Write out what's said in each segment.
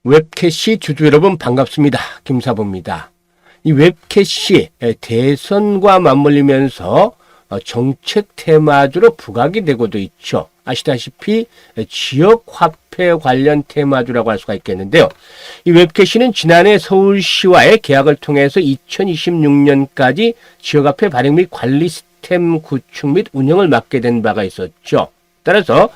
웹캐시 주주 여러분 반갑습니다. 김사부입니다. 이 웹캐시 대선과 맞물리면서 정책 테마주로 부각이 되고도 있죠. 아시다시피 지역화폐 관련 테마주라고 할 수가 있겠는데요. 이 웹캐시는 지난해 서울시와의 계약을 통해서 2026년까지 지역화폐 발행 및 관리 시스템 구축 및 운영을 맡게 된 바가 있었죠. 따라서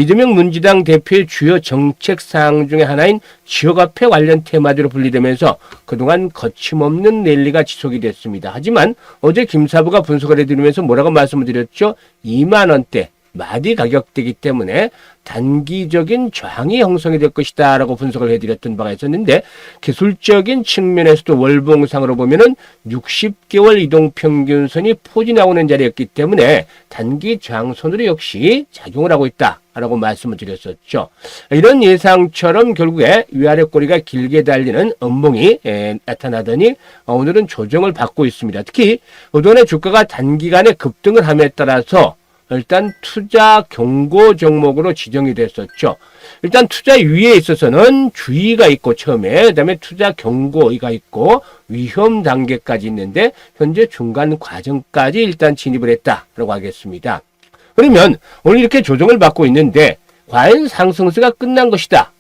이재명 민주당 대표의 주요 정책 사항 중에 하나인 지역화폐 관련 테마주로 분리되면서 그동안 거침없는 랠리가 지속이 됐습니다. 하지만 어제 김사부가 분석을 해드리면서 뭐라고 말씀을 드렸죠? 2만 원대 마디 가격대이기 때문에 단기적인 저항이 형성이 될 것이다 라고 분석을 해드렸던 바가 있었는데, 기술적인 측면에서도 월봉상으로 보면은 60개월 이동평균선이 포진하고는 자리였기 때문에 단기 저항선으로 역시 작용을 하고 있다 라고 말씀을 드렸었죠. 이런 예상처럼 결국에 위아래 꼬리가 길게 달리는 음봉이 나타나더니 오늘은 조정을 받고 있습니다. 특히 그동안의 주가가 단기간에 급등을 함에 따라서 일단 투자 경고 종목으로 지정이 됐었죠. 일단 투자 유예에 있어서는 주의가 있고 처음에, 그다음에 투자 경고가 있고 위험 단계까지 있는데 현재 중간 과정까지 일단 진입을 했다라고 하겠습니다. 그러면 오늘 이렇게 조정을 받고 있는데 과연 상승세가 끝난 것이다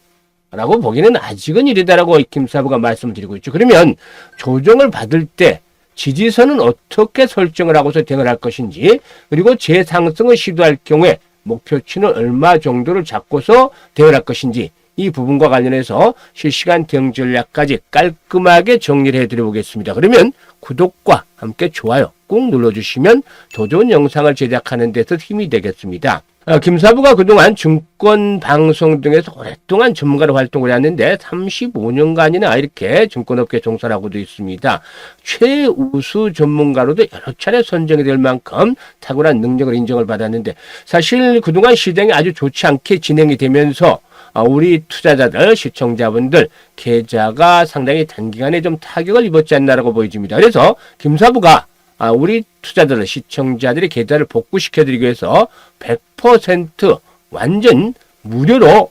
라고 보기는 아직은 이르다라고 김사부가 말씀을 드리고 있죠. 그러면 조정을 받을 때 지지선은 어떻게 설정을 하고서 대응을 할 것인지, 그리고 재상승을 시도할 경우에 목표치는 얼마 정도를 잡고서 대응을 할 것인지, 이 부분과 관련해서 실시간 대응 전략까지 깔끔하게 정리를 해드려보겠습니다. 그러면 구독과 함께 좋아요 꾹 눌러주시면 더 좋은 영상을 제작하는 데서 힘이 되겠습니다. 김사부가 그동안 증권방송 등에서 오랫동안 전문가로 활동을 했는데 35년간이나 이렇게 증권업계 종사를 하고도 있습니다. 최우수 전문가로도 여러 차례 선정이 될 만큼 탁월한 능력을 인정을 받았는데, 사실 그동안 시장이 아주 좋지 않게 진행이 되면서 우리 투자자들, 시청자분들 계좌가 상당히 단기간에 좀 타격을 입었지 않나라고 보여집니다. 그래서 김사부가 우리 투자자들, 시청자들의 계좌를 복구시켜드리기 위해서 100% 완전 무료로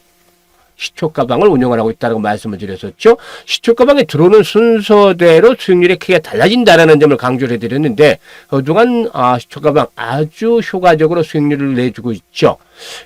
시초가방을 운영을 하고 있다고 말씀을 드렸었죠. 시초가방에 들어오는 순서대로 수익률이 크게 달라진다는 점을 강조를 해드렸는데, 그동안 시초가방 아주 효과적으로 수익률을 내주고 있죠.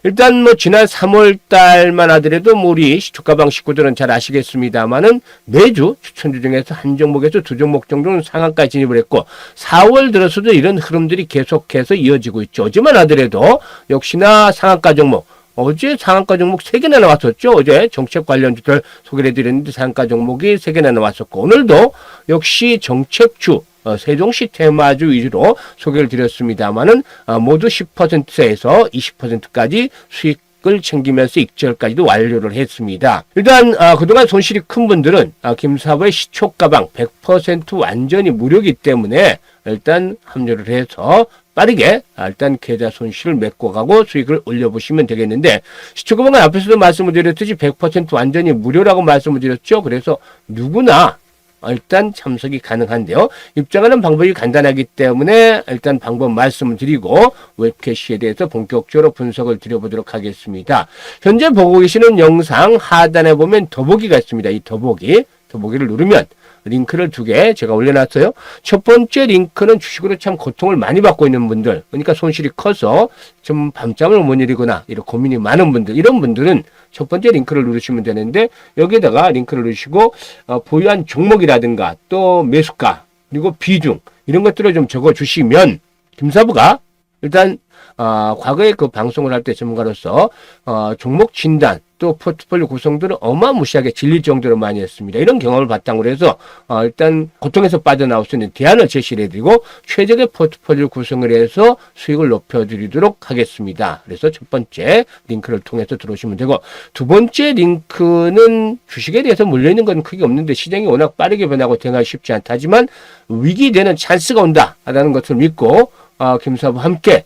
일단 지난 3월 달만 하더라도 우리 시초가방 식구들은 잘 아시겠습니다만은 매주 추천주 중에서 한 종목에서 두 종목 정도는 상한가에 진입을 했고, 4월 들어서도 이런 흐름들이 계속해서 이어지고 있죠. 어제만 하더라도 역시나 상한가 종목, 어제 상한가 종목 3개나 나왔었죠. 어제 정책 관련주들 소개를 해드렸는데 상한가 종목이 3개나 나왔었고, 오늘도 역시 정책주, 세종시 테마주 위주로 소개를 드렸습니다만은 모두 10%에서 20%까지 수익을 챙기면서 익절까지도 완료를 했습니다. 일단 그동안 손실이 큰 분들은 김사부의 시초가방 100% 완전히 무료이기 때문에 일단 합류를 해서 빠르게 일단 계좌 손실을 메꿔가고 수익을 올려보시면 되겠는데, 시초가방은 앞에서도 말씀을 드렸듯이 100% 완전히 무료라고 말씀을 드렸죠. 그래서 누구나 일단 참석이 가능한데요. 입장하는 방법이 간단하기 때문에 일단 방법 말씀을 드리고 웹캐시에 대해서 본격적으로 분석을 드려보도록 하겠습니다. 현재 보고 계시는 영상 하단에 보면 더보기가 있습니다. 이 더보기를 누르면 링크를 2개 제가 올려놨어요. 첫 번째 링크는 주식으로 참 고통을 많이 받고 있는 분들, 그러니까 손실이 커서 좀 밤잠을 못 이루거나 이런 고민이 많은 분들, 이런 분들은 첫 번째 링크를 누르시면 되는데, 여기에다가 링크를 누르시고 보유한 종목이라든가 또 매수가 그리고 비중 이런 것들을 좀 적어주시면 김사부가 일단 과거에 그 방송을 할 때 전문가로서 종목 진단 또 포트폴리오 구성들을 어마무시하게 질릴 정도로 많이 했습니다. 이런 경험을 바탕으로 해서 일단 고통에서 빠져나올 수 있는 대안을 제시를 해드리고 최적의 포트폴리오 구성을 해서 수익을 높여드리도록 하겠습니다. 그래서 첫 번째 링크를 통해서 들어오시면 되고, 두 번째 링크는 주식에 대해서 물려있는 건 크게 없는데 시장이 워낙 빠르게 변하고 대응하기 쉽지 않다지만 위기되는 찬스가 온다라는 것을 믿고 김사부와 함께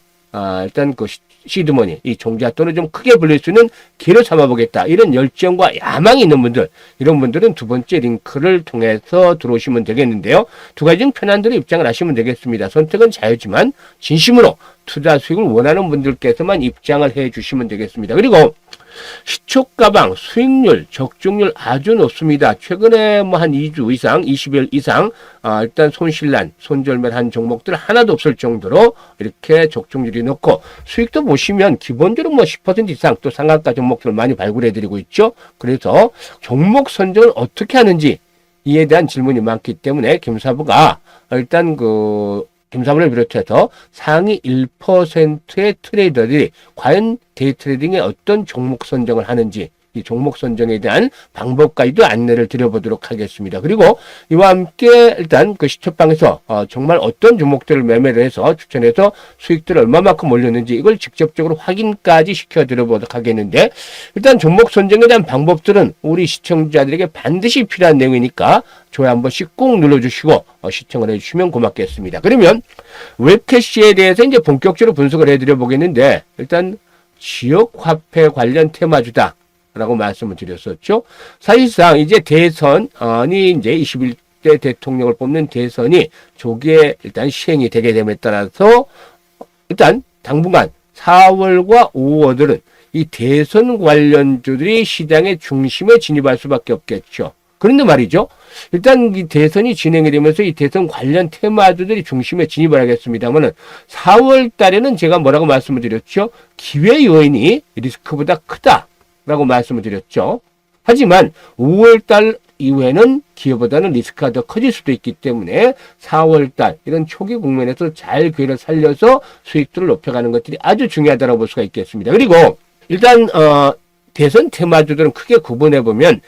일단 그 시드머니, 이 종잣돈을 좀 크게 불릴 수 있는 기회로 삼아보겠다, 이런 열정과 야망이 있는 분들, 이런 분들은 두 번째 링크를 통해서 들어오시면 되겠는데요. 두 가지 중 편한 대로 입장을 하시면 되겠습니다. 선택은 자유지만 진심으로 투자 수익을 원하는 분들께서만 입장을 해 주시면 되겠습니다. 그리고 시초 가방 수익률, 적중률 아주 높습니다. 최근에 뭐 한 2주 이상, 20일 이상 일단 손실난, 손절매한 종목들 하나도 없을 정도로 이렇게 적중률이 높고 수익도 보시면 기본적으로 뭐 10% 이상 또 상한가 종목들을 많이 발굴해드리고 있죠. 그래서 종목 선정을 어떻게 하는지 이에 대한 질문이 많기 때문에 김사부가 일단 김사부를 비롯해서 상위 1%의 트레이더들이 과연 데이트레이딩에 어떤 종목 선정을 하는지 이 종목 선정에 대한 방법까지도 안내를 드려보도록 하겠습니다. 그리고 이와 함께 일단 시초방에서 정말 어떤 종목들을 매매를 해서 추천해서 수익들을 얼마만큼 올렸는지 이걸 직접적으로 확인까지 시켜드려보도록 하겠는데 일단 종목 선정에 대한 방법들은 우리 시청자들에게 반드시 필요한 내용이니까 좋아요 한 번씩 꼭 눌러주시고 시청을 해주시면 고맙겠습니다. 그러면 웹캐시에 대해서 이제 본격적으로 분석을 해드려 보겠는데 일단 지역화폐 관련 테마주다. 라고 말씀을 드렸었죠. 사실상 이제 대선이 이제 21대 대통령을 뽑는 대선이 조기에 일단 시행이 되게 됨에 따라서 일단 당분간 4월과 5월들은 이 대선 관련주들이 시장의 중심에 진입할 수밖에 없겠죠. 그런데 말이죠. 일단 이 대선이 진행이 되면서 이 대선 관련 테마주들이 중심에 진입을 하겠습니다만은 4월 달에는 제가 뭐라고 말씀을 드렸죠. 기회 요인이 리스크보다 크다. 라고 말씀을 드렸죠. 하지만 5월달 이후에는 기회보다는 리스크가 더 커질 수도 있기 때문에 4월달 이런 초기 국면에서 잘 기회를 살려서 수익들을 높여가는 것들이 아주 중요하다고 볼 수가 있겠습니다. 그리고 일단 대선 테마주들은 크게 구분해보면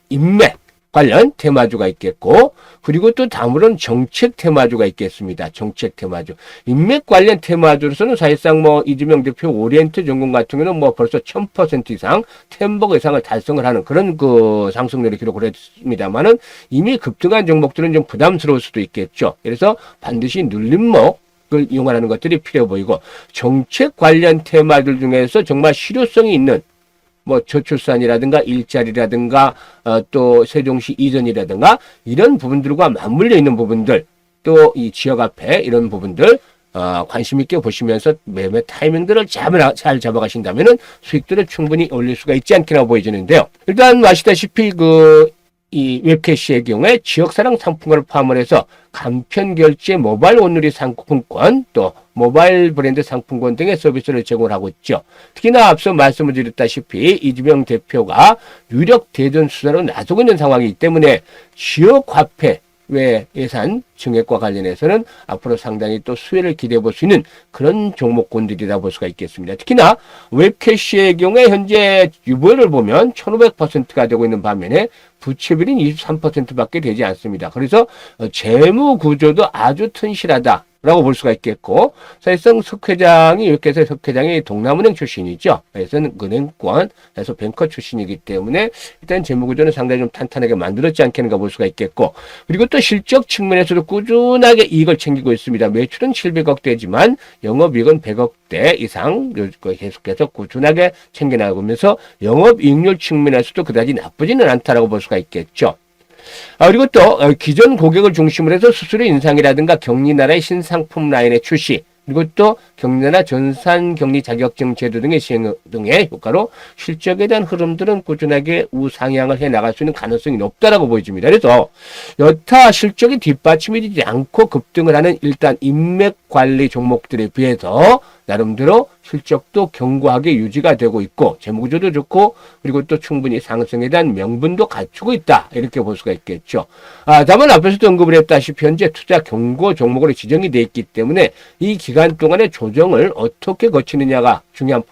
인맥 관련 테마주가 있겠고 그리고 또 다음으로는 정책 테마주가 있겠습니다. 정책 테마주. 인맥 관련 테마주로서는 사실상 뭐 이재명 대표 오리엔트 전공 같은 경우는 뭐 벌써 1000% 이상 10억 이상을 달성을 하는 그런 상승률을 기록을 했습니다만은 이미 급등한 종목들은 좀 부담스러울 수도 있겠죠. 그래서 반드시 눌림목 을 이용하는 것들이 필요해 보이고 정책 관련 테마들 중에서 정말 실효성이 있는 뭐 저출산이라든가 일자리라든가 또 세종시 이전이라든가 이런 부분들과 맞물려 있는 부분들 또 이 지역 앞에 이런 부분들 관심 있게 보시면서 매매 타이밍들을 잘 잡아가신다면은 수익들을 충분히 올릴 수가 있지 않겠나 보여지는데요. 일단 아시다시피 이 웹캐시의 경우에 지역사랑 상품권을 포함을 해서 간편 결제 모바일 온누리 상품권 또 모바일 브랜드 상품권 등의 서비스를 제공을 하고 있죠. 특히나 앞서 말씀을 드렸다시피 이재명 대표가 유력 대전 수사로 나서고 있는 상황이기 때문에 지역화폐 외 예산 증액과 관련해서는 앞으로 상당히 또 수혜를 기대해 볼 수 있는 그런 종목군들이라 볼 수가 있겠습니다. 특히나 웹캐시의 경우에 현재 유보율을 보면 1500%가 되고 있는 반면에 부채비율은 23%밖에 되지 않습니다. 그래서 재무 구조도 아주 튼실하다. 라고 볼 수가 있겠고 사실상 웹캐시의 석 회장이 동남은행 출신이죠. 그래서 은행권에서 뱅커 출신이기 때문에 일단 재무구조는 상당히 좀 탄탄하게 만들었지 않겠는가 볼 수가 있겠고 그리고 또 실적 측면에서도 꾸준하게 이익을 챙기고 있습니다. 매출은 700억대지만 영업이익은 100억대 이상 계속해서 꾸준하게 챙겨나가면서 영업이익률 측면에서도 그다지 나쁘지는 않다라고 볼 수가 있겠죠. 그리고 또 기존 고객을 중심으로 해서 수수료 인상이라든가 격리나라의 신상품 라인의 출시 그리고 또 격리나 전산격리 자격증 제도 등의 시행 등의 효과로 실적에 대한 흐름들은 꾸준하게 우상향을 해나갈 수 있는 가능성이 높다라고 보여집니다. 그래서 여타 실적이 뒷받침이 되지 않고 급등을 하는 일단 인맥관리 종목들에 비해서 나름대로 실적도 견고하게 유지가 되고 있고 재무구조도 좋고 그리고 또 충분히 상승에 대한 명분도 갖추고 있다 이렇게 볼 수가 있겠죠. 다만 앞에서도 언급을 했다시피 현재 투자 경고 종목으로 지정이 되어 있기 때문에 이 기간 동안의 조정을 어떻게 거치느냐가 중요한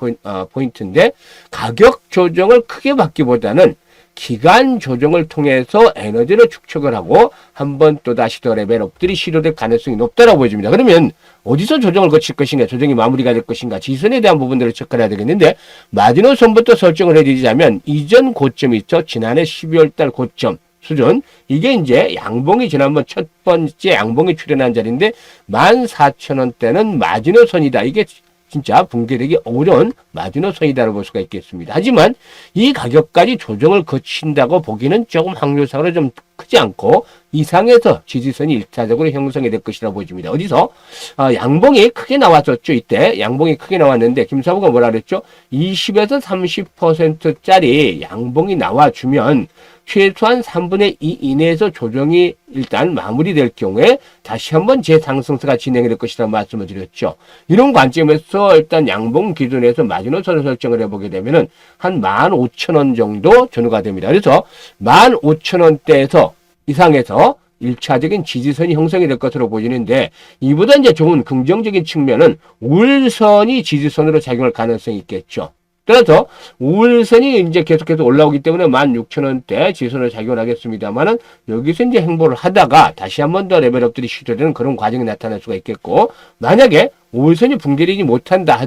포인트인데 가격 조정을 크게 받기보다는 기간 조정을 통해서 에너지를 축적을 하고 한번 또다시 더 레벨업들이 시도될 가능성이 높다고 보여집니다. 그러면 어디서 조정을 거칠 것인가, 조정이 마무리가 될 것인가, 지선에 대한 부분들을 체크해야 되겠는데 마지노선부터 설정을 해드리자면 이전 고점이 있죠. 지난해 12월 달 고점 수준 이게 이제 양봉이 지난번 첫 번째 양봉이 출현한 자리인데 14,000원대는 마지노선이다. 이게 진짜 붕괴되기 어려운 마지노선이다라고 볼 수가 있겠습니다. 하지만 이 가격까지 조정을 거친다고 보기는 조금 확률상으로 좀 크지 않고 이상에서 지지선이 1차적으로 형성이 될 것이라고 보여집니다. 어디서? 양봉이 크게 나왔었죠. 이때 양봉이 크게 나왔는데 김사부가 뭐라 그랬죠? 20에서 30%짜리 양봉이 나와주면 최소한 3분의 2 이내에서 조정이 일단 마무리될 경우에 다시 한번 재상승세가 진행이 될 것이라는 말씀을 드렸죠. 이런 관점에서 일단 양봉 기준에서 마지노선을 설정을 해보게 되면은 한 15,000원 정도 전후가 됩니다. 그래서 15,000원대에서 이상에서 1차적인 지지선이 형성이 될 것으로 보이는데 이보다 이제 좋은 긍정적인 측면은 우울선이 지지선으로 작용할 가능성이 있겠죠. 따라서 우울선이 이제 계속해서 올라오기 때문에 16,000원대 지지선으로 작용을 하겠습니다만은 여기서 이제 행보를 하다가 다시 한 번 더 레벨업들이 시도되는 그런 과정이 나타날 수가 있겠고 만약에 우울선이 붕괴되지 못한다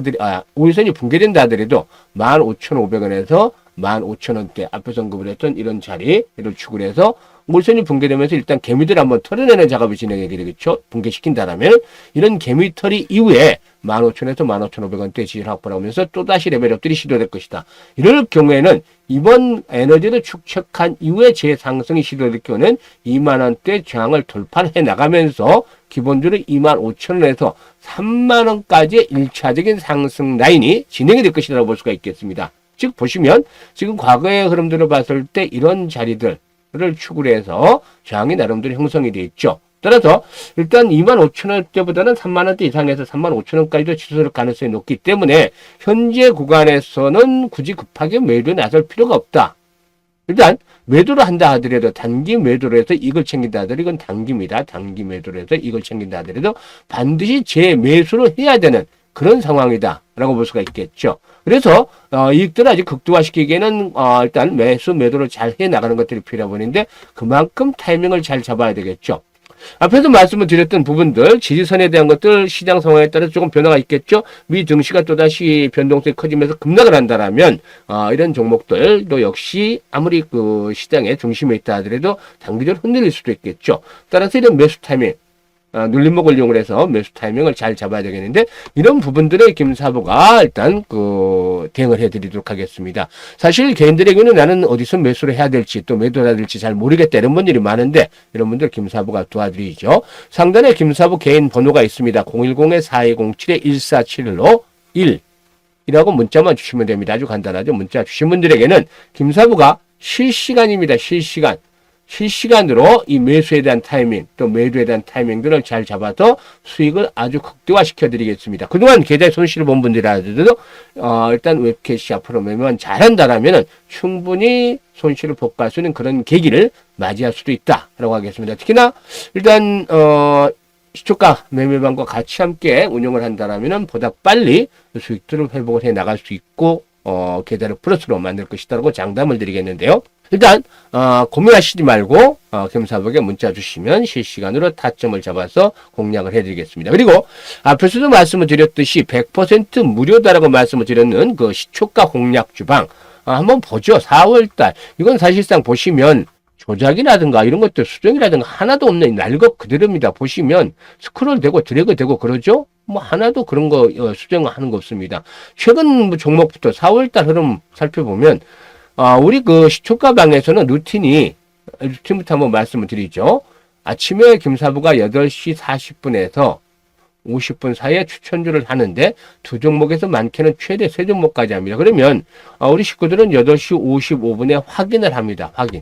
우울선이 붕괴된다 하더라도 15,500원에서 15,000원대 앞에서 언급을 했던 이런 자리를 축을 해서 우울선이 붕괴되면서 일단 개미들 한번 털어내는 작업을 진행하게 되겠죠. 붕괴시킨다라면 이런 개미털이 이후에 15,000에서 15,500원대 지지를 확보하면서 또다시 레벨업들이 시도될 것이다. 이럴 경우에는 이번 에너지를 축적한 이후에 재상승이 시도될 경우는 2만원대 저항을 돌파해 나가면서 기본적으로 25,000원에서 3만원까지의 1차적인 상승 라인이 진행이 될 것이라고 볼 수가 있겠습니다. 즉 보시면 지금 과거의 흐름들을 봤을 때 이런 자리들을 축을 해서 저항이 나름대로 형성이 되어 있죠. 따라서 일단 25,000원대보다는 3만원대 이상에서 35,000원까지도 치솟을 가능성이 높기 때문에 현재 구간에서는 굳이 급하게 매도에 나설 필요가 없다. 일단 매도를 한다 하더라도 단기 매도로 해서 이익을 챙긴다 하더라도 이건 단기입니다. 단기 매도로 해서 이익을 챙긴다 하더라도 반드시 재매수를 해야 되는 그런 상황이다 라고 볼 수가 있겠죠. 그래서 이익들을 아직 극대화시키기에는 일단 매도를 잘 해나가는 것들이 필요해 보이는데 그만큼 타이밍을 잘 잡아야 되겠죠. 앞에서 말씀을 드렸던 부분들 지지선에 대한 것들 시장 상황에 따라 조금 변화가 있겠죠. 미 증시가 또다시 변동성이 커지면서 급락을 한다라면 이런 종목들도 역시 아무리 그 시장의 중심에 있다 하더라도 단기적으로 흔들릴 수도 있겠죠. 따라서 이런 매수 타이밍 눌림목을 이용을 해서 매수 타이밍을 잘 잡아야 되겠는데 이런 부분들에 김사부가 일단 대응을 해드리도록 하겠습니다. 사실 개인들에게는 나는 어디서 매수를 해야 될지 또 매도를 해야 될지 잘 모르겠다 이런 분들이 많은데 이런 분들 김사부가 도와드리죠. 상단에 김사부 개인 번호가 있습니다. 010-4207-1471로 1이라고 문자만 주시면 됩니다. 아주 간단하죠. 문자 주신 분들에게는 김사부가 실시간입니다. 실시간으로 이 매수에 대한 타이밍 또 매도에 대한 타이밍들을 잘 잡아서 수익을 아주 극대화시켜 드리겠습니다. 그동안 계좌에 손실을 본 분들이라도 일단 웹캐시 앞으로 매매만 잘한다라면 충분히 손실을 복구할 수 있는 그런 계기를 맞이할 수도 있다라고 하겠습니다. 특히나 일단 시초가 매매방과 같이 함께 운영을 한다라면 보다 빨리 수익들을 회복을 해 나갈 수 있고 계좌를 플러스로 만들 것이다라고 장담을 드리겠는데요. 일단 고민하시지 말고 김사부에게 문자 주시면 실시간으로 타점을 잡아서 공략을 해드리겠습니다. 그리고 앞에서도 말씀을 드렸듯이 100% 무료다라고 말씀을 드렸는 그 시초가 공략 주방 한번 보죠. 4월달 이건 사실상 보시면 조작이라든가 이런 것들 수정이라든가 하나도 없는 날것 그대로입니다. 보시면 스크롤 되고 드래그 되고 그러죠. 뭐 하나도 그런 거 수정하는 거 없습니다. 최근 종목부터 4월달 흐름 살펴보면 우리 그 시초가 방에서는 루틴부터 한번 말씀을 드리죠. 아침에 김사부가 8시 40분에서 50분 사이에 추천주를 하는데 두 종목에서 많게는 최대 3종목까지 합니다. 그러면 우리 식구들은 8시 55분에 확인을 합니다. 확인.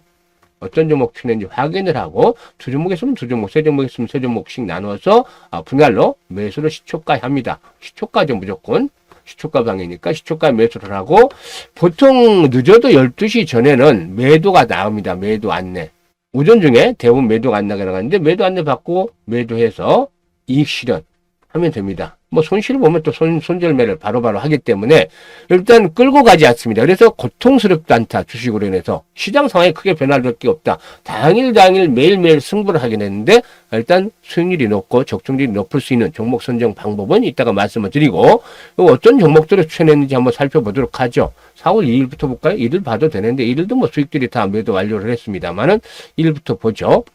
어떤 종목 추천인지 확인을 하고 두 종목 있으면 두 종목, 세 종목 있으면 세 종목씩 나눠서 분할로 매수를 시초가에 합니다. 시초가죠 무조건. 시초가 방이니까 시초가 매수를 하고 보통 늦어도 12시 전에는 매도가 나옵니다. 매도 안내. 오전 중에 대부분 매도가 안 나가는데 매도 안내 받고 매도해서 이익 실현 하면 됩니다. 뭐 손실을 보면 또 손절매를 바로바로 하기 때문에 일단 끌고 가지 않습니다. 그래서 고통스럽지 않다. 주식으로 인해서 시장 상황에 크게 변화될 게 없다. 당일 매일매일 승부를 하긴 했는데 일단 수익률이 높고 적중률이 높을 수 있는 종목 선정 방법은 이따가 말씀을 드리고 어떤 종목들을 추천했는지 한번 살펴보도록 하죠. 4월 2일부터 볼까요? 1일 봐도 되는데 1일도 뭐 수익들이 다 매도 완료를 했습니다만은 1일부터 보죠.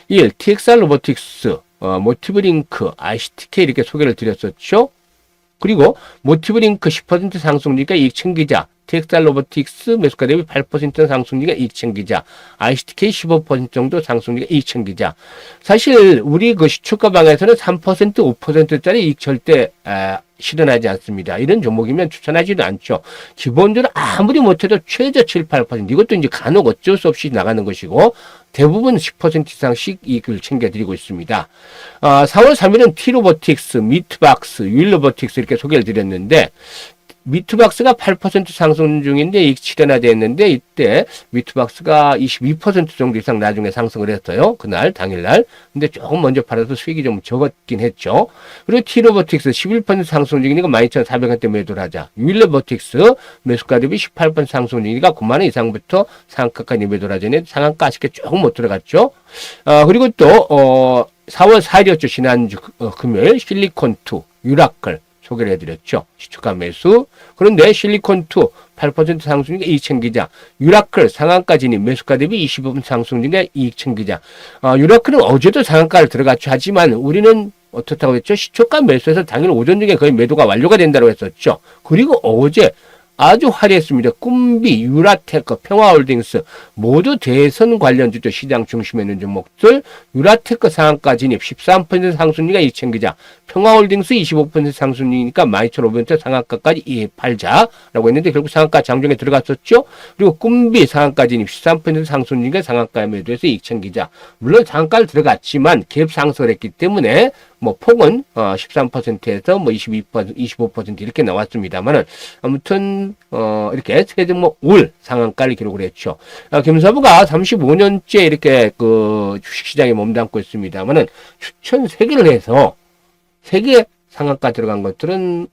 1. TXR 로보틱스 모티브링크, ICTK 이렇게 소개를 드렸었죠. 그리고 모티브링크 10% 상승률이니까 이익 챙기자. TXR 로보틱스 매수가 대비 8% 상승률이니까 이익 챙기자. ICTK 15% 정도 상승률이니까 이익 챙기자. 사실 우리 그 시초가 방에서는 3%, 5%짜리 이익 절대 실현하지 않습니다. 이런 종목이면 추천하지도 않죠. 기본적으로 아무리 못해도 최저 7, 8%. 이것도 이제 간혹 어쩔 수 없이 나가는 것이고 대부분 10% 이상씩 이익을 챙겨드리고 있습니다. 4월 3일은 T로보틱스, 미트박스, 유일로보틱스 이렇게 소개를 드렸는데 미트박스가 8% 상승 중인데 이익 실현화되어 있는데 이때 미트박스가 22% 정도 이상 나중에 상승을 했어요. 그날 당일날. 근데 조금 먼저 팔아서 수익이 좀 적었긴 했죠. 그리고 T로보틱스 11% 상승 중이니까 12,400원대 매도를 하자. 유일로보틱스 매수가 대비 18% 상승 중이니까 9만 원 이상부터 상한가까지 매도를 하자니 상한가 아쉽게 조금 못 들어갔죠. 그리고 또 4월 4일이었죠. 지난주 금요일 실리콘2 유라클 소개를 해드렸죠. 시초가 매수. 그런데 실리콘2 8% 상승률에 이익 챙기자. 유라클 상한가 진입 매수가 대비 25% 상승률에 이익 챙기자. 유라클은 어제도 상한가를 들어갔죠. 하지만 우리는 어떻다고 했죠? 시초가 매수해서 당일 오전 중에 거의 매도가 완료가 된다고 했었죠. 그리고 어제 아주 화려했습니다. 꿈비, 유라테크, 평화홀딩스 모두 대선 관련주죠. 시장 중심에 있는 종목들. 유라테크 상한가 진입 13% 상승률이니까 이익 챙기자. 평화홀딩스 25% 상승률이니까 12,500원 상한가까지 팔자라고 했는데 결국 상한가 장중에 들어갔었죠. 그리고 꿈비 상한가 진입 13% 상승률이니까 상한가에 매도해서 이익 챙기자. 물론 상한가를 들어갔지만 갭 상승을 했기 때문에 뭐 폭은 13%에서 뭐 22%, 25% 이렇게 나왔습니다만은 아무튼 이렇게 세 종목 올 상한가를 기록을 했죠. 김사부가 35년째 이렇게 그 주식시장에 몸담고 있습니다만은 추천 3개를 해서 3개 상한가 들어간 것들은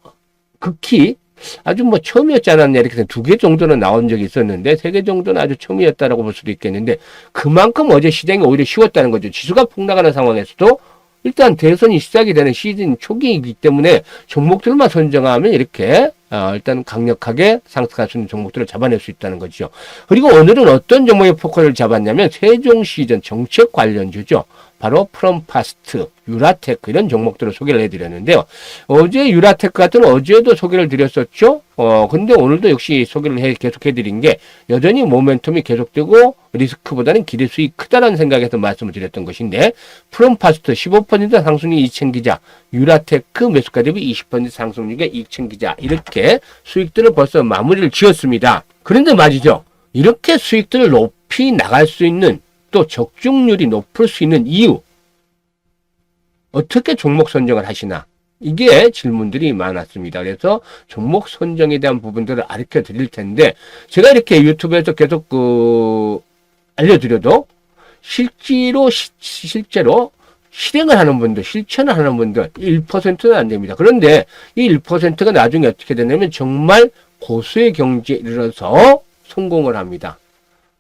극히 아주 뭐 처음이었지 않았냐 이렇게 해서 2개 정도는 나온 적이 있었는데 3개 정도는 아주 처음이었다라고 볼 수도 있겠는데 그만큼 어제 시장이 오히려 쉬웠다는 거죠. 지수가 폭락하는 상황에서도 일단 대선이 시작이 되는 시즌 초기이기 때문에 종목들만 선정하면 이렇게 일단 강력하게 상승할 수 있는 종목들을 잡아낼 수 있다는 거죠. 그리고 오늘은 어떤 종목의 포커를 잡았냐면 세종 시전 정책 관련주죠. 바로 프롬파스트, 유라테크 이런 종목들을 소개를 해드렸는데요. 어제 유라테크 같은 어제도 소개를 드렸었죠. 근데 오늘도 역시 소개를 계속 해드린 게 여전히 모멘텀이 계속되고 리스크보다는 기대 수익이 크다는 생각에서 말씀을 드렸던 것인데 프롬파스트 15% 상승률 이익 챙기자, 유라테크 매수가 대비 20% 상승률에 이익 챙기자 이렇게 수익들을 벌써 마무리를 지었습니다. 그런데 말이죠. 이렇게 수익들을 높이 나갈 수 있는 또 적중률이 높을 수 있는 이유 어떻게 종목 선정을 하시나 이게 질문들이 많았습니다. 그래서 종목 선정에 대한 부분들을 알려 드릴 텐데 제가 이렇게 유튜브에서 계속 알려드려도 실제로 실행을 하는 분들, 실천을 하는 분들 1%는 안 됩니다. 그런데 이 1%가 나중에 어떻게 되냐면 정말 고수의 경지에 이르러서 성공을 합니다.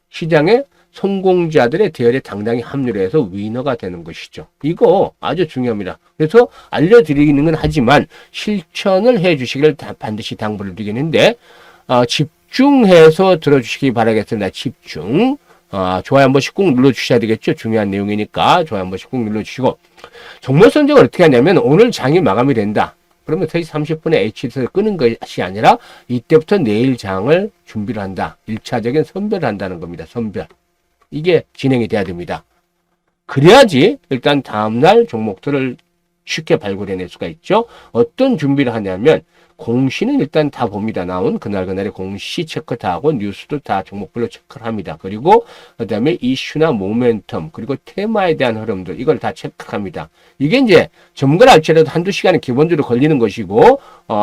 시장에 성공자들의 대열에 당당히 합류를 해서 위너가 되는 것이죠. 이거 아주 중요합니다. 그래서 알려드리는 건 하지만 실천을 해 주시기를 반드시 당부를 드리겠는데 집중해서 들어주시기 바라겠습니다. 집중. 좋아요 한 번씩 꾹 눌러주셔야 되겠죠. 중요한 내용이니까 좋아요 한 번씩 꾹 눌러주시고 종목 선정을 어떻게 하냐면 오늘 장이 마감이 된다. 그러면 3시 30분에 H에서 끄는 것이 아니라 이때부터 내일 장을 준비를 한다. 1차적인 선별을 한다는 겁니다. 선별. 이게 진행이 돼야 됩니다. 그래야지 일단 다음날 종목들을 쉽게 발굴해낼 수가 있죠. 어떤 준비를 하냐면 공시는 일단 다 봅니다. 나온 그날의 공시 체크 다 하고 뉴스도 다 종목별로 체크를 합니다. 그리고 그다음에 이슈나 모멘텀 그리고 테마에 대한 흐름들 이걸 다 체크합니다. 이게 이제 전문가를 알지라도 한두 시간은 기본적으로 걸리는 것이고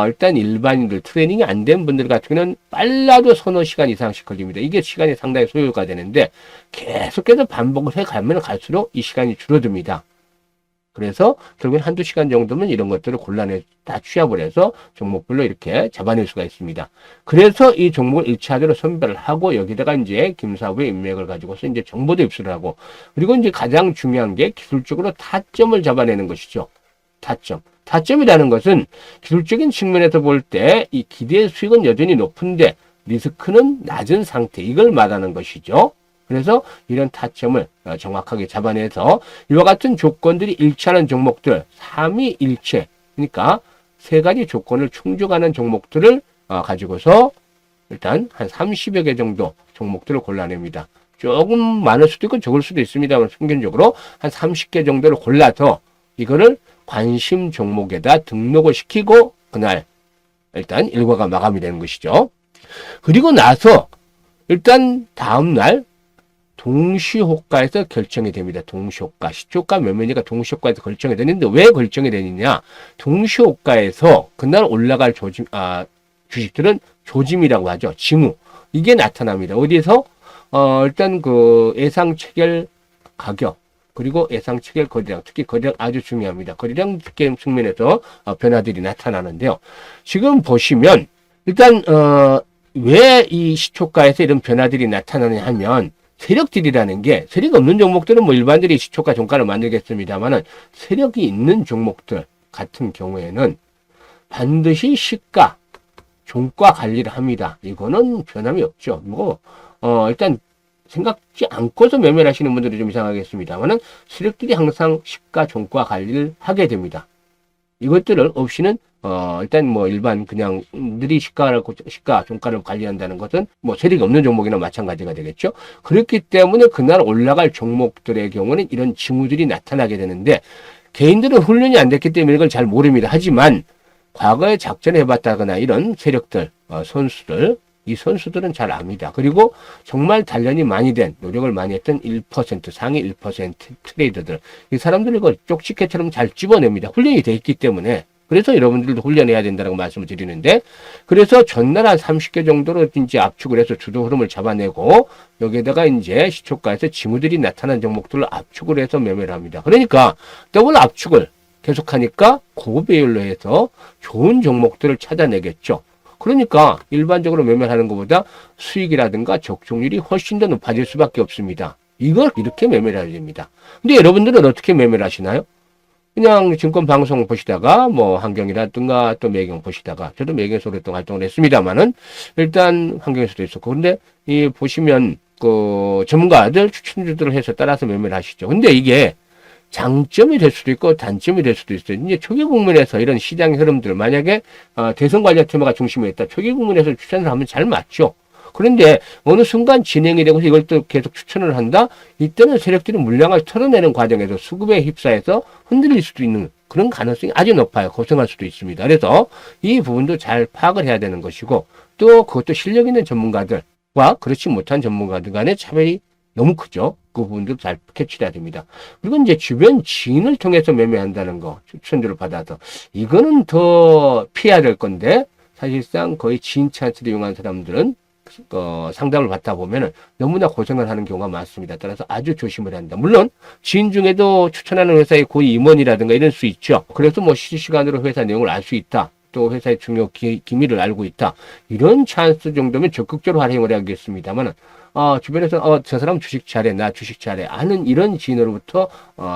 일단 일반인들 트레이닝이 안 된 분들 같은 경우는 빨라도 서너 시간 이상씩 걸립니다. 이게 시간이 상당히 소요가 되는데 계속해서 반복을 해가면 갈수록 이 시간이 줄어듭니다. 그래서 결국엔 한두 시간 정도면 이런 것들을 골라내 다 취합을 해서 종목별로 이렇게 잡아낼 수가 있습니다. 그래서 이 종목을 1차적으로 선별을 하고 여기다가 이제 김사부의 인맥을 가지고서 이제 정보도 입수를 하고 그리고 이제 가장 중요한 게 기술적으로 타점을 잡아내는 것이죠. 타점. 타점이라는 것은 기술적인 측면에서 볼 때 이 기대 수익은 여전히 높은데 리스크는 낮은 상태. 이걸 말하는 것이죠. 그래서 이런 타점을 정확하게 잡아내서 이와 같은 조건들이 일치하는 종목들 3위 일체 그러니까 세 가지 조건을 충족하는 종목들을 가지고서 일단 한 30여 개 정도 종목들을 골라냅니다. 조금 많을 수도 있고 적을 수도 있습니다만 평균적으로 한 30개 정도를 골라서 이거를 관심 종목에다 등록을 시키고 그날 일단 일과가 마감이 되는 것이죠. 그리고 나서 일단 다음날 동시호가에서 결정이 됩니다. 동시호가. 시초가 몇 매니까 동시호가에서 결정이 되는데 왜 결정이 되느냐. 동시호가에서 그날 올라갈 주식들은 조짐이라고 하죠. 징후. 이게 나타납니다. 어디에서? 일단 그 예상 체결 가격. 그리고 예상 체결 거래량. 특히 거래량 아주 중요합니다. 거래량 특히 측면에서 변화들이 나타나는데요. 지금 보시면 일단 왜 이 시초가에서 이런 변화들이 나타나느냐 하면 세력들이라는 게 세력이 없는 종목들은 뭐 일반들이 시초가 종가를 만들겠습니다만은 세력이 있는 종목들 같은 경우에는 반드시 시가 종가 관리를 합니다. 이거는 변함이 없죠. 일단 생각지 않고서 매매를 하시는 분들이 좀 이상하겠습니다만은 세력들이 항상 시가 종가 관리를 하게 됩니다. 이것들을 없이는 일단 뭐 일반 그냥 들이 시가 종가를 관리한다는 것은 뭐 세력이 없는 종목이나 마찬가지가 되겠죠. 그렇기 때문에 그날 올라갈 종목들의 경우는 이런 징후들이 나타나게 되는데 개인들은 훈련이 안 됐기 때문에 이걸 잘 모릅니다. 하지만 과거에 작전해 봤다거나 이런 세력들, 이 선수들은 잘 압니다. 그리고 정말 단련이 많이 된, 노력을 많이 했던 1%, 상위 1% 트레이더들. 이 사람들을 이거 쪽지게처럼 잘 집어냅니다. 훈련이 돼 있기 때문에. 그래서 여러분들도 훈련해야 된다고 말씀을 드리는데, 그래서 전날 한 30개 정도로 이제 압축을 해서 주도 흐름을 잡아내고, 여기에다가 이제 시초가에서 징후들이 나타난 종목들을 압축을 해서 매매를 합니다. 그러니까, 더블 압축을 계속하니까 고배율로 해서 좋은 종목들을 찾아내겠죠. 그러니까 일반적으로 매매하는 것보다 수익이라든가 적중률이 훨씬 더 높아질 수밖에 없습니다. 이걸 이렇게 매매를 해야 됩니다. 근데 여러분들은 어떻게 매매를 하시나요? 그냥 증권 방송 보시다가 뭐 환경이라든가 또 매경 보시다가 저도 매경에서 오랫동안 활동을 했습니다만은 일단 환경에서도 있었고 근데 이 보시면 그 전문가들 추천주들을 해서 따라서 매매를 하시죠. 근데 이게 장점이 될 수도 있고 단점이 될 수도 있어요. 이제 초기 국면에서 이런 시장의 흐름들 만약에 대선 관련 테마가 중심에 있다. 초기 국면에서 추천을 하면 잘 맞죠. 그런데 어느 순간 진행이 되고 이걸 또 계속 추천을 한다. 이때는 세력들이 물량을 털어내는 과정에서 수급에 휩싸여서 흔들릴 수도 있는 그런 가능성이 아주 높아요. 고생할 수도 있습니다. 그래서 이 부분도 잘 파악을 해야 되는 것이고 또 그것도 실력 있는 전문가들과 그렇지 못한 전문가들 간의 차별이 너무 크죠. 그 부분도 잘 캐치해야 됩니다. 그리고 이제 주변 지인을 통해서 매매한다는 거, 추천주를 받아서. 이거는 더 피해야 될 건데, 사실상 거의 지인 찬스를 이용한 사람들은 상담을 받다 보면은 너무나 고생을 하는 경우가 많습니다. 따라서 아주 조심을 해야 한다. 물론, 지인 중에도 추천하는 회사의 고위 임원이라든가 이럴 수 있죠. 그래서 뭐 실시간으로 회사 내용을 알 수 있다. 또 회사의 중요 기밀을 알고 있다. 이런 찬스 정도면 적극적으로 활용을 해야겠습니다만 주변에서 저 사람 주식 잘해, 나 주식 잘해 하는 이런 지인으로부터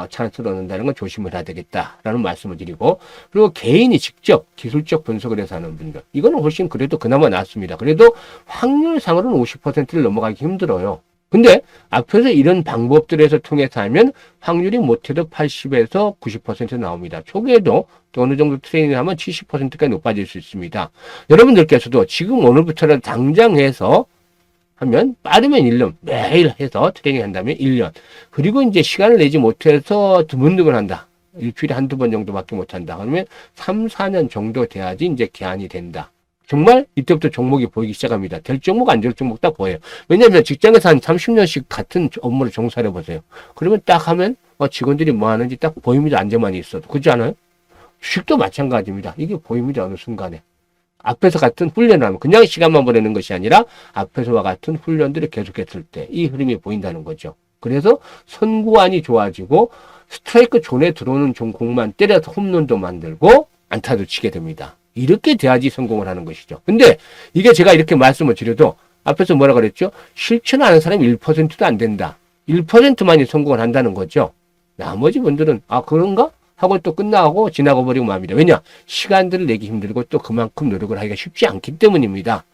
찬스를 얻는다는 건 조심을 해야 되겠다라는 말씀을 드리고 그리고 개인이 직접 기술적 분석을 해서 하는 분들 이거는 훨씬 그래도 그나마 낫습니다. 그래도 확률상으로는 50%를 넘어가기 힘들어요. 근데 앞에서 이런 방법들에서 통해서 하면 확률이 못해도 80에서 90% 나옵니다. 초기에도 또 어느 정도 트레이닝을 하면 70%까지 높아질 수 있습니다. 여러분들께서도 지금 오늘부터는 당장 해서 하면 빠르면 1년 매일 해서 트레이닝 한다면 1년 그리고 이제 시간을 내지 못해서 드문드문 한다. 일주일에 한두 번 정도밖에 못한다. 그러면 3, 4년 정도 돼야지 이제 개안이 된다. 정말 이때부터 종목이 보이기 시작합니다. 될 종목 안 될 종목 딱 보여요. 왜냐하면 직장에서 한 30년씩 같은 업무를 종사해 보세요. 그러면 딱 하면 직원들이 뭐 하는지 딱 보입니다. 앉아만 있어도. 그렇지 않아요? 주식도 마찬가지입니다. 이게 보입니다. 어느 순간에. 앞에서 같은 훈련을 하면 그냥 시간만 보내는 것이 아니라 앞에서와 같은 훈련들을 계속했을 때 이 흐름이 보인다는 거죠. 그래서 선구안이 좋아지고 스트라이크 존에 들어오는 공만 때려서 홈런도 만들고 안타도 치게 됩니다. 이렇게 돼야지 성공을 하는 것이죠. 근데 이게 제가 이렇게 말씀을 드려도 앞에서 뭐라 그랬죠? 실천하는 사람이 1%도 안 된다. 1%만이 성공을 한다는 거죠. 나머지 분들은 그런가? 하고 또 끝나고 지나가 버리고 맙니다. 왜냐? 시간들을 내기 힘들고 또 그만큼 노력을 하기가 쉽지 않기 때문입니다.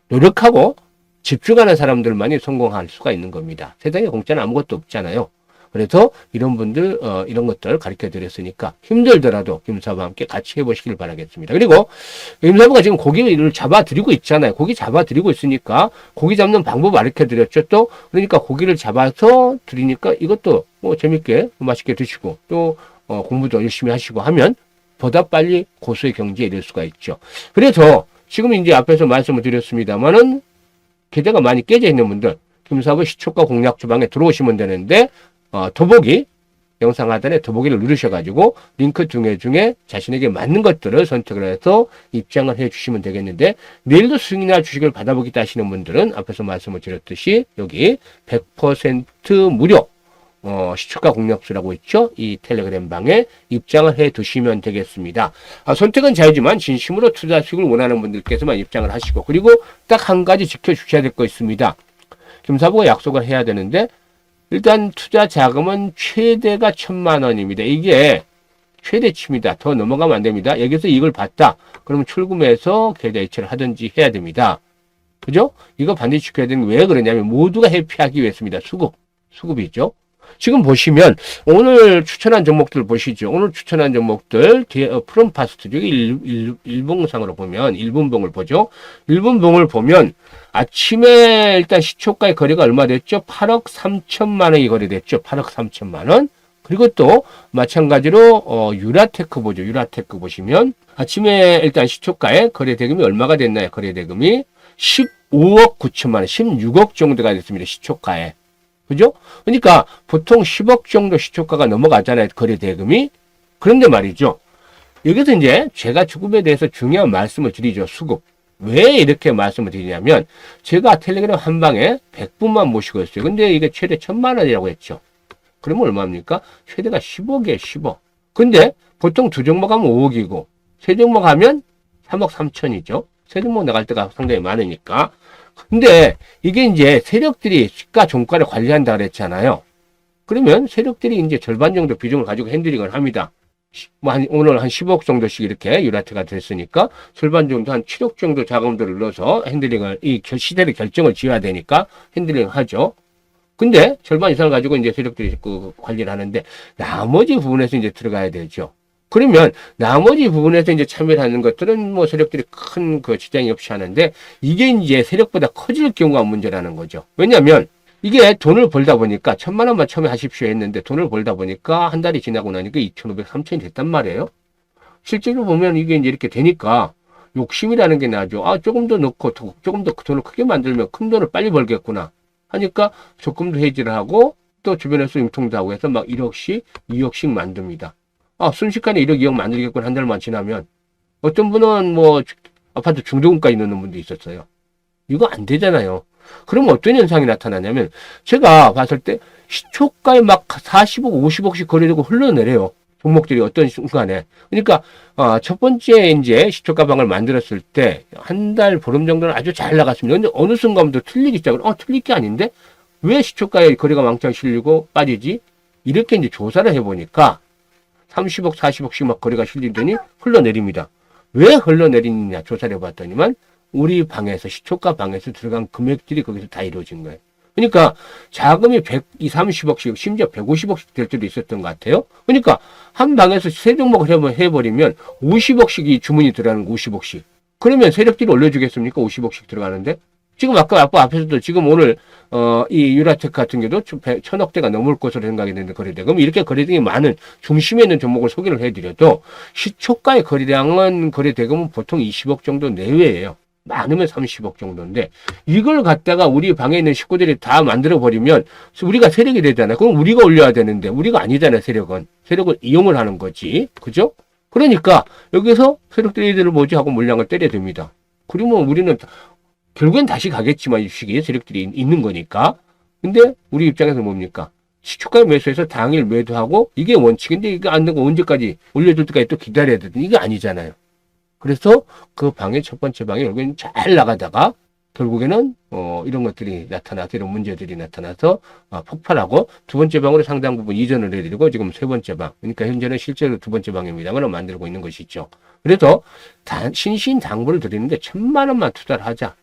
노력하고 집중하는 사람들만이 성공할 수가 있는 겁니다. 세상에 공짜는 아무것도 없잖아요. 그래서 이런 분들 이런 것들 가르쳐 드렸으니까 힘들더라도 김사부와 함께 같이 해보시길 바라겠습니다. 그리고 김사부가 지금 고기를 잡아 드리고 있잖아요. 고기 잡아 드리고 있으니까 고기 잡는 방법 가르쳐 드렸죠. 또 그러니까 고기를 잡아서 드리니까 이것도 뭐 재밌게 맛있게 드시고 또 공부도 열심히 하시고 하면 보다 빨리 고수의 경지에 이를 수가 있죠. 그래서 지금 이제 앞에서 말씀을 드렸습니다만은 계좌가 많이 깨져 있는 분들 김사부 시초가 공략 주방에 들어오시면 되는데 더보기 영상 하단에 더보기를 누르셔가지고 링크 중에 자신에게 맞는 것들을 선택을 해서 입장을 해주시면 되겠는데 내일도 수익날 주식을 받아보겠다 하시는 분들은 앞에서 말씀을 드렸듯이 여기 100% 무료 시초가 공략수라고 있죠. 이 텔레그램 방에 입장을 해 두시면 되겠습니다. 선택은 자유지만 진심으로 투자 수익을 원하는 분들께서만 입장을 하시고 그리고 딱 한 가지 지켜주셔야 될 거 있습니다. 김사부가 약속을 해야 되는데 일단 투자 자금은 최대가 1,000만 원입니다. 이게 최대치입니다. 더 넘어가면 안 됩니다. 여기서 이걸 봤다. 그러면 출금해서 계좌 이체를 하든지 해야 됩니다. 그죠? 이거 반드시 지켜야 되는 게 왜 그러냐면 모두가 회피하기 위해서입니다. 수급이죠. 지금 보시면 오늘 추천한 종목들 보시죠. 오늘 추천한 종목들 프롬파스트 여기 일봉상으로 보면 1분봉을 보죠. 1분봉을 보면 아침에 일단 시초가의 거래가 얼마 됐죠? 8억 3천만 원이 거래됐죠. 8억 3천만 원. 그리고 또 마찬가지로 유라테크 보죠. 유라테크 보시면 아침에 일단 시초가의 거래 대금이 얼마가 됐나요? 거래 대금이 15억 9천만 원, 16억 정도가 됐습니다. 시초가에. 그죠? 그러니까 보통 10억 정도 시초가가 넘어가잖아요. 거래 대금이. 그런데 말이죠. 여기서 이제 제가 주급에 대해서 중요한 말씀을 드리죠. 수급. 왜 이렇게 말씀을 드리냐면 제가 텔레그램 한 방에 100분만 모시고 있어요. 근데 이게 최대 1,000만 원이라고 했죠. 그러면 얼마입니까? 최대가 10억이에요. 10억. 근데 보통 두 종목 하면 5억이고 세 종목 하면 3억 3천이죠. 세 종목 나갈 때가 상당히 많으니까. 근데 이게 이제 세력들이 시가 종가를 관리한다 그랬잖아요. 그러면 세력들이 이제 절반 정도 비중을 가지고 핸들링을 합니다. 오늘 한 10억 정도씩 이렇게 유라트가 됐으니까 절반 정도 한 7억 정도 자금들을 넣어서 핸들링을 이 시대의 결정을 지어야 되니까 핸들링을 하죠. 근데 절반 이상을 가지고 이제 세력들이 그 관리를 하는데 나머지 부분에서 이제 들어가야 되죠. 그러면 나머지 부분에서 이제 참여를 하는 것들은 뭐 세력들이 큰 그 지장이 없이 하는데 이게 이제 세력보다 커질 경우가 문제라는 거죠. 왜냐하면 이게 돈을 벌다 보니까 1,000만 원만 처음에 하십시오 했는데 돈을 벌다 보니까 한 달이 지나고 나니까 2,500, 3,000이 됐단 말이에요. 실제로 보면 이게 이제 이렇게 되니까 욕심이라는 게 나죠. 조금 더 넣고 조금 더 돈을 크게 만들면 큰 돈을 빨리 벌겠구나 하니까 조금도 해지를 하고 또 주변에서 융통도 하고 해서 막 1억씩, 2억씩 만듭니다. 순식간에 1억, 2억 만들겠구나 한 달만 지나면 어떤 분은 뭐 아파트 중도금까지 넣는 분도 있었어요. 이거 안 되잖아요. 그럼 어떤 현상이 나타나냐면 제가 봤을 때 시초가에 막 40억, 50억씩 거래되고 흘러내려요. 종목들이 어떤 순간에. 그러니까 첫 번째 이제 시초가 방을 만들었을 때 한 달 보름 정도는 아주 잘 나갔습니다. 근데 어느 순간부터 틀리기 시작을 틀릴 게 아닌데 왜 시초가에 거래가 왕창 실리고 빠지지? 이렇게 이제 조사를 해보니까 30억, 40억씩 막 거래가 실리더니 흘러내립니다. 왜 흘러내리느냐 조사를 해봤더니만 우리 방에서 시초가 방에서 들어간 금액들이 거기서 다 이루어진 거예요. 그러니까 자금이 120, 30억씩 심지어 150억씩 될 때도 있었던 것 같아요. 그러니까 한 방에서 세 종목을 해버리면 50억씩이 주문이 들어가는 거 50억씩. 그러면 세력들이 올려주겠습니까? 50억씩 들어가는데. 지금 아까 앞에서도 지금 오늘 이 유라텍 같은 경우도 1,000억대가 넘을 것으로 생각했는데 거래대금 이렇게 거래량이 많은 중심에 있는 종목을 소개를 해드려도 시초가의 거래량은 거래대금은 보통 20억 정도 내외예요. 많으면 30억 정도인데 이걸 갖다가 우리 방에 있는 식구들이 다 만들어 버리면 우리가 세력이 되잖아요. 그럼 우리가 올려야 되는데 우리가 아니잖아요. 세력은 이용을 하는 거지, 그죠? 그러니까 여기서 세력들이 이들을 뭐지 하고 물량을 때려듭니다. 그러면 우리는 결국엔 다시 가겠지만 주식이 세력들이 있는 거니까. 근데 우리 입장에서 뭡니까? 시초가에 매수해서 당일 매도하고 이게 원칙인데 이게 안 되고 언제까지 올려줄 때까지 또 기다려야 되든 이게 아니잖아요. 그래서 그 방의 첫 번째 방이 결국엔 잘 나가다가 결국에는 이런 것들이 나타나서 이런 문제들이 나타나서 폭발하고 두 번째 방으로 상당 부분 이전을 해드리고 지금 세 번째 방, 그러니까 현재는 실제로 두 번째 방입니다만 만들고 있는 것이죠. 그래서 신신당부를 드리는데 1,000만 원만 투자를 하자.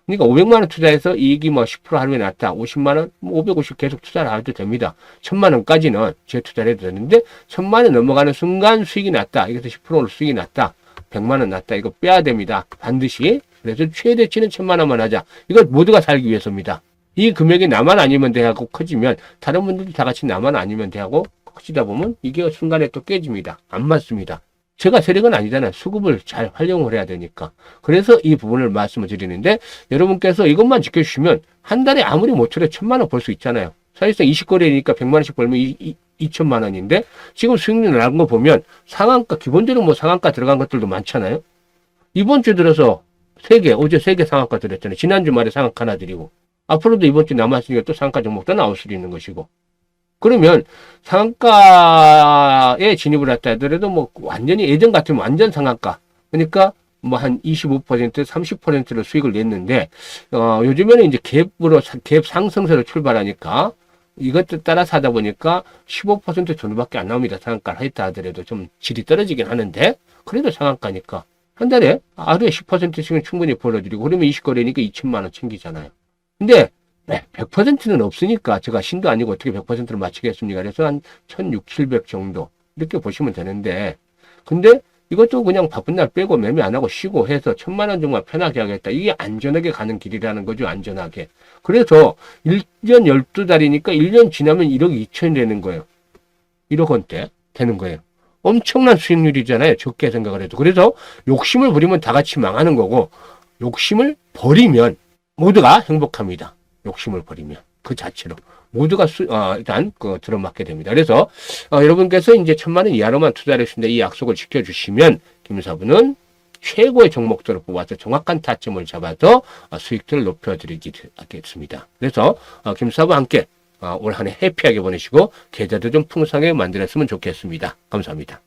그러니까 500만 원 투자해서 이익이 뭐 10% 하루에 났다. 50만 원, 550 계속 투자를 해도 됩니다. 1000만 원까지는 재투자를 해도 되는데 1000만 원 넘어가는 순간 수익이 났다. 이것도 10%로 수익이 났다. 100만 원 났다. 이거 빼야 됩니다. 반드시. 그래서 최대치는 1000만 원만 하자. 이거 모두가 살기 위해서입니다. 이 금액이 나만 아니면 돼 하고 커지면 다른 분들도 다 같이 나만 아니면 돼 하고 커지다 보면 이게 순간에 또 깨집니다. 안 맞습니다. 제가 세력은 아니잖아요. 수급을 잘 활용을 해야 되니까. 그래서 이 부분을 말씀을 드리는데 여러분께서 이것만 지켜주시면 한 달에 아무리 못해도 1000만 원 벌 수 있잖아요. 사실상 20거래니까 100만 원씩 벌면 2천만 원인데 지금 수익률 나온 거 보면 상한가, 기본적으로 뭐 상한가 들어간 것들도 많잖아요. 이번 주 들어서 3개, 어제 3개 상한가 들었잖아요. 지난주 말에 상한가 하나 드리고. 앞으로도 이번 주 남았으니까 또 상한가 종목도 나올 수도 있는 것이고. 그러면 상한가에 진입을 했다 하더라도 뭐 완전히 예전 같으면 완전 상한가. 그러니까 뭐 한 25%, 30%로 수익을 냈는데, 요즘에는 이제 갭 상승세로 출발하니까 이것도 따라서 하다 보니까 15% 정도밖에 안 나옵니다. 상한가를 했다 하더라도 좀 질이 떨어지긴 하는데, 그래도 상한가니까. 한 달에 하루에 10%씩은 충분히 벌어들이고, 그러면 20거래니까 2천만 원 챙기잖아요. 근데 100%는 없으니까 제가 신도 아니고 어떻게 100%를 맞추겠습니까? 그래서 한 1600, 700 정도 이렇게 보시면 되는데 근데 이것도 그냥 바쁜 날 빼고 매매 안 하고 쉬고 해서 1000만 원 정말 편하게 하겠다. 이게 안전하게 가는 길이라는 거죠. 안전하게. 그래서 1년 12달이니까 1년 지나면 1억 2천이 되는 거예요. 1억 원대 되는 거예요. 엄청난 수익률이잖아요. 적게 생각을 해도. 그래서 욕심을 부리면 다 같이 망하는 거고 욕심을 버리면 모두가 행복합니다. 욕심을 버리면 그 자체로 모두가 일단 들어맞게 됩니다. 그래서 여러분께서 이제 1000만 원 이하로만 투자를 했습니다. 이 약속을 지켜주시면 김사부는 최고의 종목들을 뽑아서 정확한 타점을 잡아서 수익들을 높여드리겠습니다. 그래서 김사부와 함께 올 한 해 해피하게 보내시고 계좌도 좀 풍성하게 만들었으면 좋겠습니다. 감사합니다.